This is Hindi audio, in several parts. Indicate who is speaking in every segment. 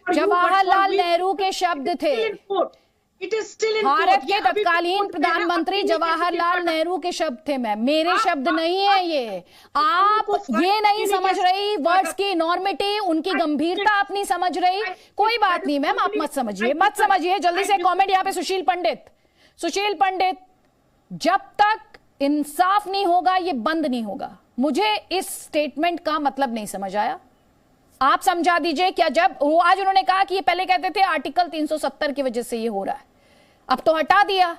Speaker 1: जवाहरलाल नेहरू के शब्द थे। भारत के तत्कालीन प्रधानमंत्री जवाहरलाल नेहरू के शब्द थे मैम, मेरे शब्द नहीं है ये। आप ये नहीं समझ रही वर्ड्स की इनॉर्मिटी, उनकी गंभीरता आप नहीं समझ रही। कोई बात नहीं मैम, आप मत समझिए। जल्दी से कमेंट यहाँ पे सुशील पंडित, जब तक इंसाफ नहीं होगा ये बंद नहीं होगा। मुझे इस स्टेटमेंट का मतलब नहीं समझ आया, आप समझा दीजिए। क्या जब वो आज उन्होंने कहा कि ये पहले कहते थे आर्टिकल 370 की वजह से ये हो रहा है, अब तो हटा दिया,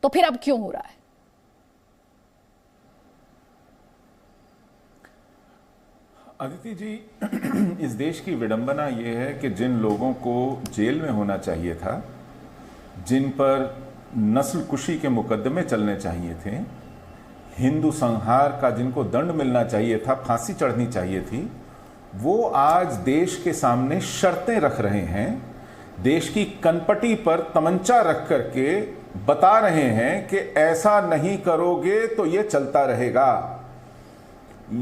Speaker 1: तो फिर अब क्यों हो रहा है?
Speaker 2: अदिति जी, इस देश की विडंबना यह है कि जिन लोगों को जेल में होना चाहिए था, जिन पर नस्ल कुशी के मुकदमे चलने चाहिए थे, हिंदू संहार का जिनको दंड मिलना चाहिए था, फांसी चढ़नी चाहिए थी, वो आज देश के सामने शर्तें रख रहे हैं। देश की कनपटी पर तमंचा रख करके बता रहे हैं कि ऐसा नहीं करोगे तो ये चलता रहेगा।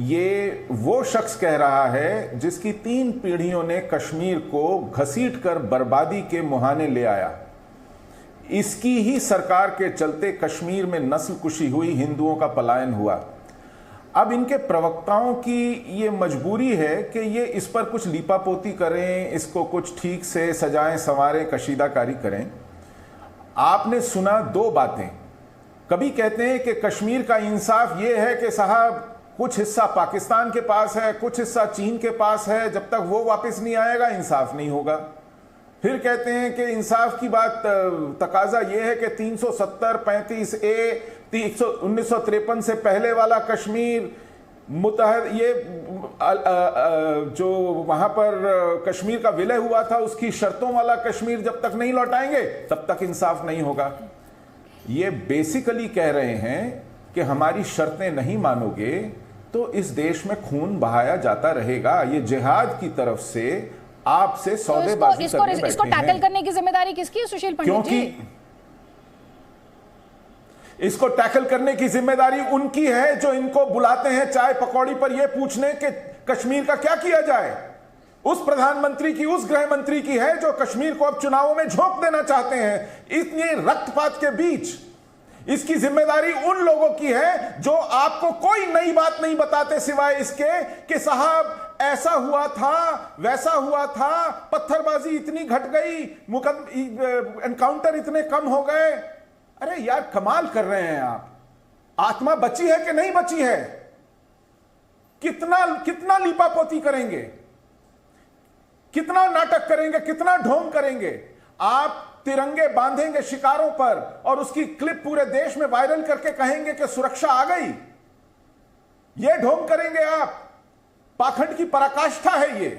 Speaker 2: ये वो शख्स कह रहा है जिसकी 3 पीढ़ियों ने कश्मीर को घसीटकर बर्बादी के मुहाने ले आया। इसकी ही सरकार के चलते कश्मीर में नस्ल कुशी हुई, हिंदुओं का पलायन हुआ। अब इनके प्रवक्ताओं की ये मजबूरी है कि ये इस पर कुछ लीपापोती करें, इसको कुछ ठीक से सजाएं संवारें, कशीदाकारी करें। आपने सुना 2 बातें। कभी कहते हैं कि कश्मीर का इंसाफ ये है कि साहब कुछ हिस्सा पाकिस्तान के पास है, कुछ हिस्सा चीन के पास है, जब तक वो वापस नहीं आएगा इंसाफ नहीं होगा। फिर कहते हैं कि इंसाफ की बात तकाजा ये है कि 370, 35A, 1953 से पहले वाला कश्मीर मुतहद, ये जो वहां पर कश्मीर का विलय हुआ था उसकी शर्तों वाला कश्मीर जब तक नहीं लौटाएंगे तब तक इंसाफ नहीं होगा। ये बेसिकली कह रहे हैं कि हमारी शर्तें नहीं मानोगे तो इस देश में खून बहाया जाता रहेगा। ये जिहाद की तरफ से आपसे सौदेबाजी करने बैठे हैं।
Speaker 1: इसको टैकल करने की जिम्मेदारी किसकी है सुशील पंडित जी?
Speaker 2: क्योंकि इसको टैकल करने की जिम्मेदारी उनकी है जो इनको बुलाते हैं चाय पकौड़ी पर यह पूछने कि कश्मीर का क्या किया जाए। उस प्रधानमंत्री की, उस गृह मंत्री की है जो कश्मीर को अब चुनावों में झोंक देना चाहते हैं इतने रक्तपात के बीच। इसकी जिम्मेदारी उन लोगों की है जो आपको कोई नई बात नहीं बताते सिवाय इसके कि साहब ऐसा हुआ था, वैसा हुआ था, पत्थरबाजी इतनी घट गई, एनकाउंटर इतने कम हो गए। अरे यार कमाल कर रहे हैं आप। आत्मा बची है कि नहीं बची है? कितना लीपापोती करेंगे, कितना नाटक करेंगे, कितना ढोंग करेंगे? आप तिरंगे बांधेंगे शिकारों पर और उसकी क्लिप पूरे देश में वायरल करके कहेंगे कि सुरक्षा आ गई। यह ढोंग करेंगे आप। पाखंड की पराकाष्ठा है ये।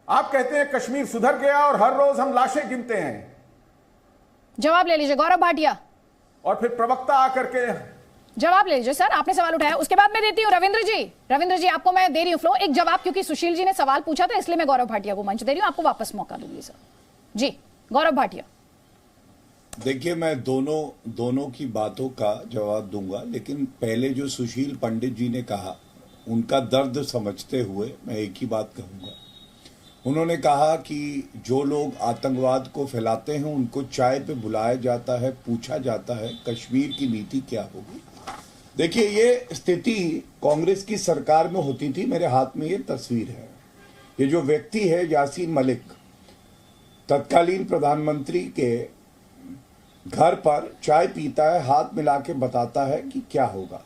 Speaker 2: आप कहते हैं कश्मीर सुधर गया और हर रोज हम लाशें गिनते हैं।
Speaker 1: जवाब ले लीजिए गौरव भाटिया।
Speaker 2: और फिर प्रवक्ता आकर के
Speaker 1: जवाब ले लीजिए। सर आपने सवाल उठाया, उसके बाद मैं देती हूं रविंद्र जी आपको मैं दे रही हूं फ्लो एक जवाब, क्योंकि सुशील जी ने सवाल पूछा था इसलिए मैं गौरव भाटिया को मंच दे रही हूं, आपको वापस मौका दूंगी सर। जी गौरव भाटिया।
Speaker 3: देखिए मैं दोनों की बातों का जवाब दूंगा, लेकिन पहले जो सुशील पंडित जी ने कहा उनका दर्द समझते हुए मैं एक ही बात कहूंगा। उन्होंने कहा कि जो लोग आतंकवाद को फैलाते हैं उनको चाय पे बुलाया जाता है, पूछा जाता है कश्मीर की नीति क्या होगी। देखिए ये स्थिति कांग्रेस की सरकार में होती थी। मेरे हाथ में ये तस्वीर है। ये जो व्यक्ति है यासीन मलिक, तत्कालीन प्रधानमंत्री के घर पर चाय पीता है, हाथ मिला के बताता है कि क्या होगा।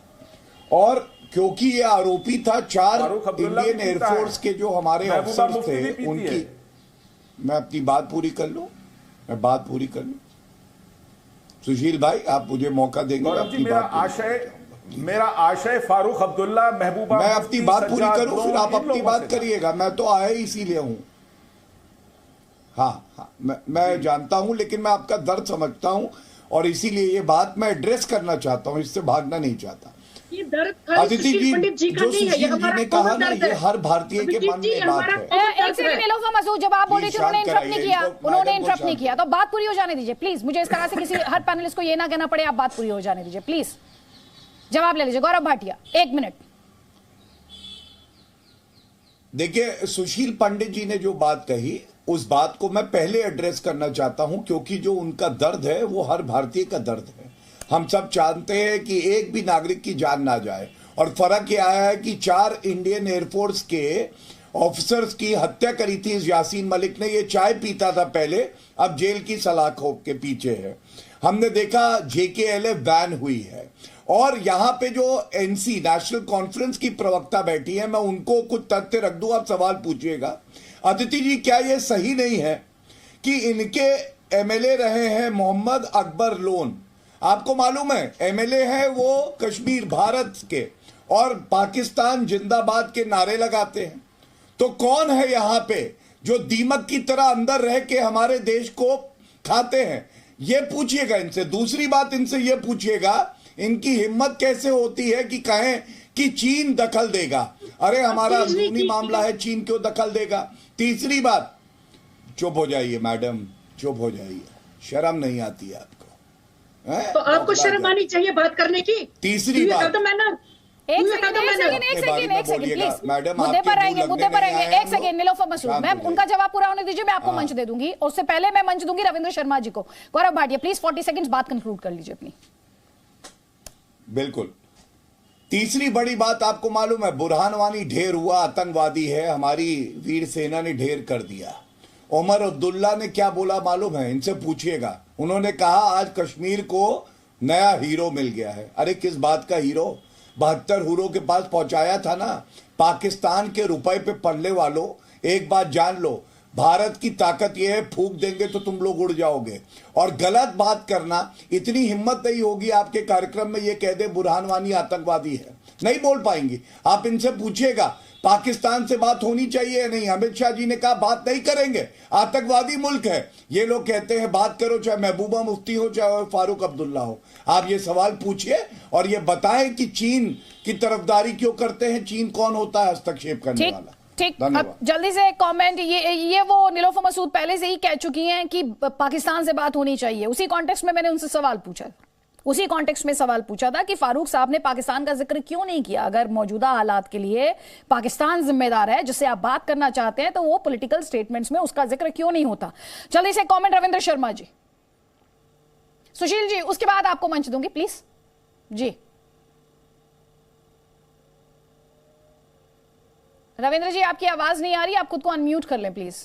Speaker 3: और क्योंकि ये आरोपी था 4 इंडियन एयरफोर्स के जो हमारे अफसर थे उनकी, मैं अपनी बात पूरी कर लूं, सुशील भाई आप मुझे मौका देंगे?
Speaker 2: मेरा आशय फारूक अब्दुल्ला महबूबा,
Speaker 3: मैं अपनी बात पूरी करूं फिर आप अपनी बात करिएगा। मैं तो आया इसीलिए हूं। हाँ, मैं जानता हूं, लेकिन मैं आपका दर्द समझता हूं और इसीलिए ये बात मैं एड्रेस करना चाहता हूं, इससे भागना नहीं चाहता। अदिति जी जो सुशील जी ने कहा ना, ये हर भारतीय के मन में बात है।
Speaker 1: एक सेकंड निलोफर मसूद, जब आप बोल रहे थे उन्होंने इंटरप्ट नहीं किया, तो बात पूरी हो जाने दीजिए प्लीज। मुझे इस तरह से किसी हर पैनलिस्ट को ये ना कहना पड़े आप बात पूरी हो जाने दीजिए प्लीज। जवाब ले लीजिए गौरव भाटिया, 1 मिनट।
Speaker 3: देखिए, सुशील पंडित जी ने जो बात कही उस बात को मैं पहले एड्रेस करना चाहता हूं, क्योंकि जो उनका दर्द है वो हर भारतीय का दर्द है। हम सब जानते हैं कि एक भी नागरिक की जान ना जाए, और फर्क यह आया है कि 4 इंडियन एयरफोर्स के ऑफिसर्स की हत्या करी थी इस यासीन मलिक ने। ये चाय पीता था पहले, अब जेल की सलाखों के पीछे है। हमने देखा JKLA बैन हुई है, और यहां पे जो NC नेशनल कॉन्फ्रेंस की प्रवक्ता बैठी है, मैं उनको कुछ तथ्य रख दूं, आप सवाल पूछिएगा। अदिति जी, क्या यह सही नहीं है कि इनके MLA रहे हैं मोहम्मद अकबर लोन? आपको मालूम है MLA है वो कश्मीर भारत के, और पाकिस्तान जिंदाबाद के नारे लगाते हैं। तो कौन है यहां पे जो दीमक की तरह अंदर रह के हमारे देश को खाते हैं? ये पूछिएगा इनसे। दूसरी बात, इनसे ये पूछिएगा इनकी हिम्मत कैसे होती है कि कहें कि चीन दखल देगा। अरे हमारा अंदरूनी मामला है, चीन क्यों दखल देगा? तीसरी बात, चुप हो जाइए मैडम, चुप हो जाइए, शर्म नहीं आती है आपको?
Speaker 4: तो आपको शर्म आनी चाहिए बात करने की।
Speaker 3: तीसरी बात,
Speaker 1: एक सेकंड प्लीज, मुद्दे पर रहेंगे। एक सेकंड नीलोफर मसूद मैम, उनका जवाब पूरा होने दीजिए, मैं आपको मंच दे दूंगी। उससे पहले मैं मंच दूंगी रविंद्र शर्मा जी को। गौरव भाटिया प्लीज 40 सेकंड्स बात कंक्लूड कर लीजिए अपनी।
Speaker 3: बिल्कुल। तीसरी बड़ी बात, आपको मालूम है बुरहान वानी ढेर हुआ, आतंकवादी है, हमारी वीर सेना ने ढेर कर दिया। उमर अब्दुल्ला ने क्या बोला मालूम है? इनसे पूछिएगा। उन्होंने कहा आज कश्मीर को नया हीरो मिल गया है। अरे किस बात का हीरो? 72 हीरो के पास पहुंचाया था ना। पाकिस्तान के रुपए पे पलने वालों, एक बात जान लो, भारत की ताकत यह है, फूंक देंगे तो तुम लोग उड़ जाओगे। और गलत बात करना, इतनी हिम्मत नहीं होगी आपके कार्यक्रम में ये कह दे बुरहान वानी आतंकवादी है, नहीं बोल पाएंगी। आप इनसे पूछिएगा पाकिस्तान से बात होनी चाहिए या नहीं? अमित शाह जी ने कहा बात नहीं करेंगे, आतंकवादी मुल्क है। ये लोग कहते हैं बात करो, चाहे महबूबा मुफ्ती हो चाहे फारूक अब्दुल्ला हो। आप ये सवाल पूछिए और ये बताएं कि चीन की तरफदारी क्यों करते हैं, चीन कौन होता है हस्तक्षेप करने वाला।
Speaker 1: ठीक, अब जल्दी से कमेंट। ये वो नीलोफर मसूद पहले से ही कह चुकी हैं कि पाकिस्तान से बात होनी चाहिए। उसी कॉन्टेक्स्ट में मैंने उनसे सवाल पूछा, उसी कॉन्टेक्स्ट में सवाल पूछा था कि फारूक साहब ने पाकिस्तान का जिक्र क्यों नहीं किया। अगर मौजूदा हालात के लिए पाकिस्तान जिम्मेदार है, जिससे आप बात करना चाहते हैं, तो वो पॉलिटिकल स्टेटमेंट्स में उसका जिक्र क्यों नहीं होता। जल्दी से कमेंट रविंद्र शर्मा जी। सुशील जी, उसके बाद आपको मंच दूंगी प्लीज जी। रविंद्र जी, आपकी आवाज नहीं आ रही, आप खुद को अनम्यूट कर लें प्लीज।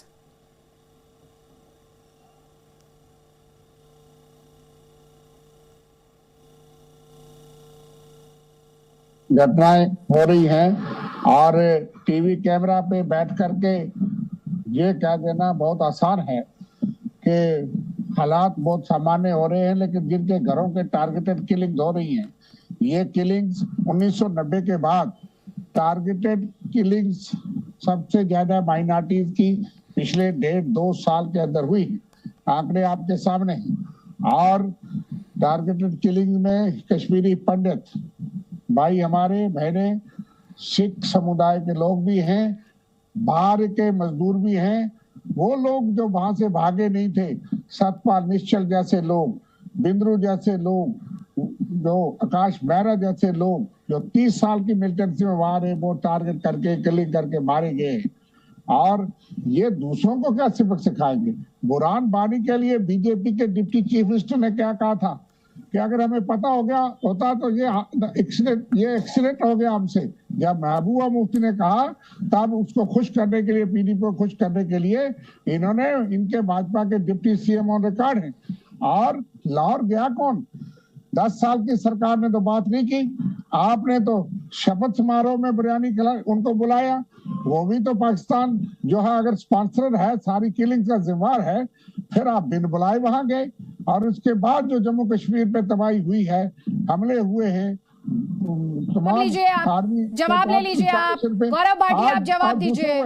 Speaker 5: घटनाएं हो रही हैं और टीवी कैमरा पे बैठ करके ये कह देना बहुत आसान है कि हालात बहुत सामान्य हो रहे हैं, लेकिन जिनके घरों के टारगेटेड किलिंग्स हो रही हैं, ये किलिंग्स 1990 के बाद टारगेटेड किलिंग्स सबसे ज्यादा माइनॉरिटीज की पिछले 1.5-2 साल के अंदर हुई है। आंकड़े आपके सामने हैं। और टारगेटेड किलिंग में कश्मीरी पंडित भाई हमारे, बहने, सिख समुदाय के लोग भी हैं, बाहर के मजदूर भी हैं। वो लोग जो वहां से भागे नहीं थे, सतपाल निश्चल जैसे लोग, बिंद्रू जैसे लोग, जो आकाश मेहरा जैसे लोग, जो 30 साल की मिलिटेंसी में वहां रहे, वो टारगेट करके किलिंग करके मारे गए। और ये दूसरों को क्या सबक सिखाएंगे? बुरहान वानी के लिए बीजेपी के डिप्टी चीफ मिनिस्टर ने क्या कहा था कि अगर हमें पता हो गया होता तो ये एक्सीडेंट हो गया हमसे। जब महबूबा मुफ्ती ने कहा, तब उसको खुश करने के लिए, पीडीपी को खुश करने के लिए इन्होंने, इनके भाजपा के डिप्टी सीएम ऑन रिकॉर्ड है। और लाहौर गया कौन? 10 साल की सरकार ने तो बात नहीं की। आपने तो शपथ समारोह में बिरयानी खिलाई, उनको बुलाया, वो भी तो पाकिस्तान जो है अगर स्पॉन्सर है, सारी किलिंग का जिम्मेदार है, फिर आप बिन बुलाए वहां गए। और उसके बाद जो जम्मू कश्मीर पे तबाही हुई है, हमले हुए हैं, तमाम आर्मी।
Speaker 1: जवाब ले लीजिए आप, गौरव भाटिया, आप जवाब दीजिए।